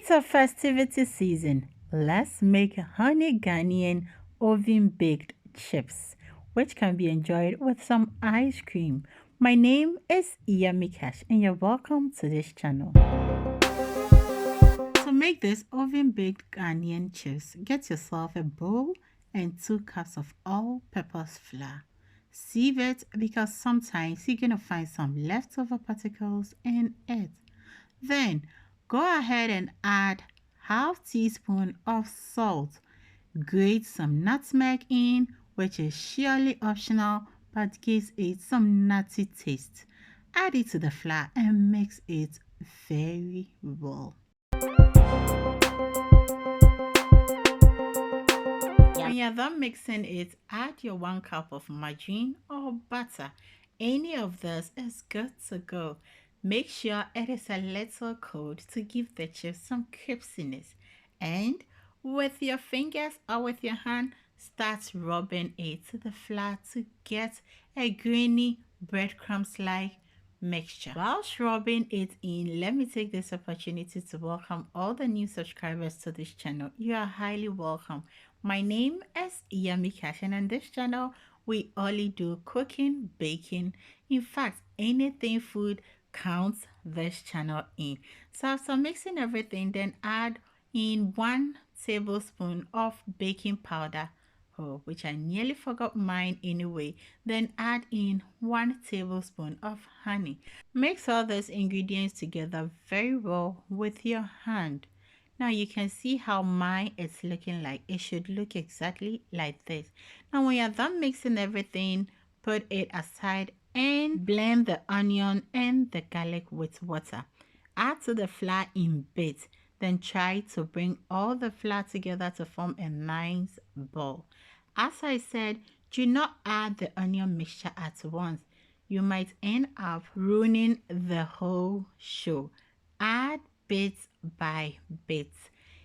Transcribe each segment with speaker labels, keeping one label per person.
Speaker 1: It's a festivity season. Let's make honey Ghanaian oven baked chips, which can be enjoyed with some ice cream. My name is Yummy Cash, and you're welcome to this channel. To make this oven baked Ghanaian chips, get yourself a bowl and 2 cups of all-purpose flour. Sieve it because sometimes you're going to find some leftover particles in it. Then go ahead and add half teaspoon of salt. Grate some nutmeg in, which is surely optional but gives it some nutty taste. Add it to the flour and mix it very well. When you're done mixing it, add your 1 cup of margarine or butter. Any of this is good to go. Make sure it is a little cold to give the chips some crispiness. And with your fingers or with your hand, start rubbing it to the flour to get a grainy breadcrumbs-like mixture. While rubbing it in, let me take this opportunity to welcome all the new subscribers to this channel. You are highly welcome. My name is Yummy Cash, and on this channel we only do cooking, baking. In fact, anything food counts this channel in. So after mixing everything, then add in 1 tablespoon of baking powder, which I nearly forgot mine anyway. Then add in 1 tablespoon of honey. Mix all these ingredients together very well with your hand. Now you can see how mine is looking like. It should look exactly like this. Now when you're done mixing everything, put it aside and blend the onion and the garlic with water. Add to the flour in bits. Then try to bring all the flour together to form a nice ball. As I said, do not add the onion mixture at once. You might end up ruining the whole show. Add bits by bits.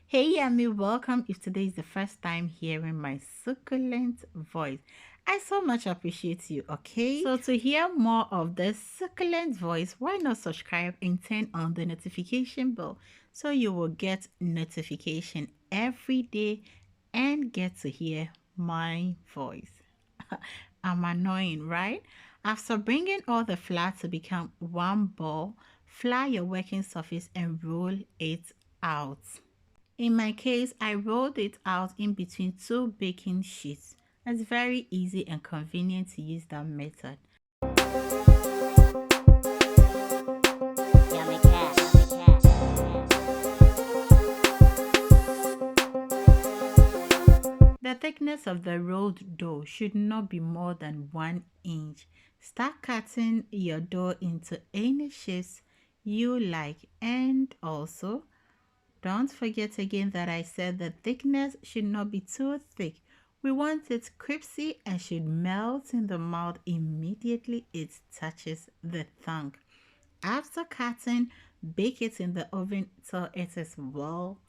Speaker 1: Hey Yummy, welcome if today is the first time hearing my succulent voice. I so much appreciate you, okay? So to hear more of this succulent voice, why not subscribe and turn on the notification bell so you will get notification every day and get to hear my voice. I'm annoying, right? After bringing all the flour to become one ball, flour your working surface and roll it out. In my case, I rolled it out in between 2 baking sheets. It's very easy and convenient to use that method. The thickness of the rolled dough should not be more than 1 inch. Start cutting your dough into any shapes you like, and also don't forget again that I said the thickness should not be too thick. We want it crispy and should melt in the mouth immediately it touches the tongue. After cutting, bake it in the oven till it is well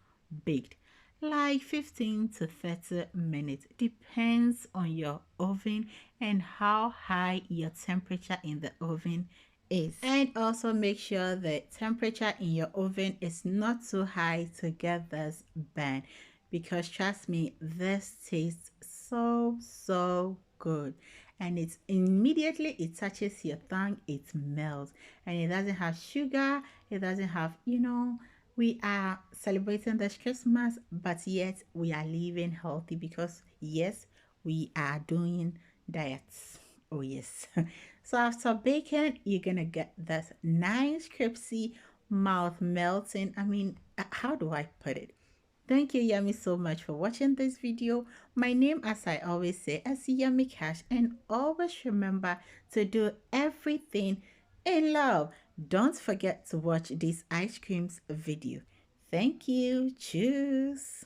Speaker 1: baked, like 15 to 30 minutes. Depends on your oven and how high your temperature in the oven is. And also make sure the temperature in your oven is not too high to get this burn, because trust me, this tastes so good. And it's immediately it touches your tongue, it melts, and it doesn't have sugar, it doesn't have, we are celebrating this Christmas, but yet we are living healthy because yes, we are doing diets. Oh yes. So after baking, you're gonna get this nice crispy mouth melting. I mean, how do I put it? Thank you, Yummy, so much for watching this video. My name, as I always say, is Yummy Cash, and always remember to do everything in love. Don't forget to watch this ice creams video. Thank you. Cheers.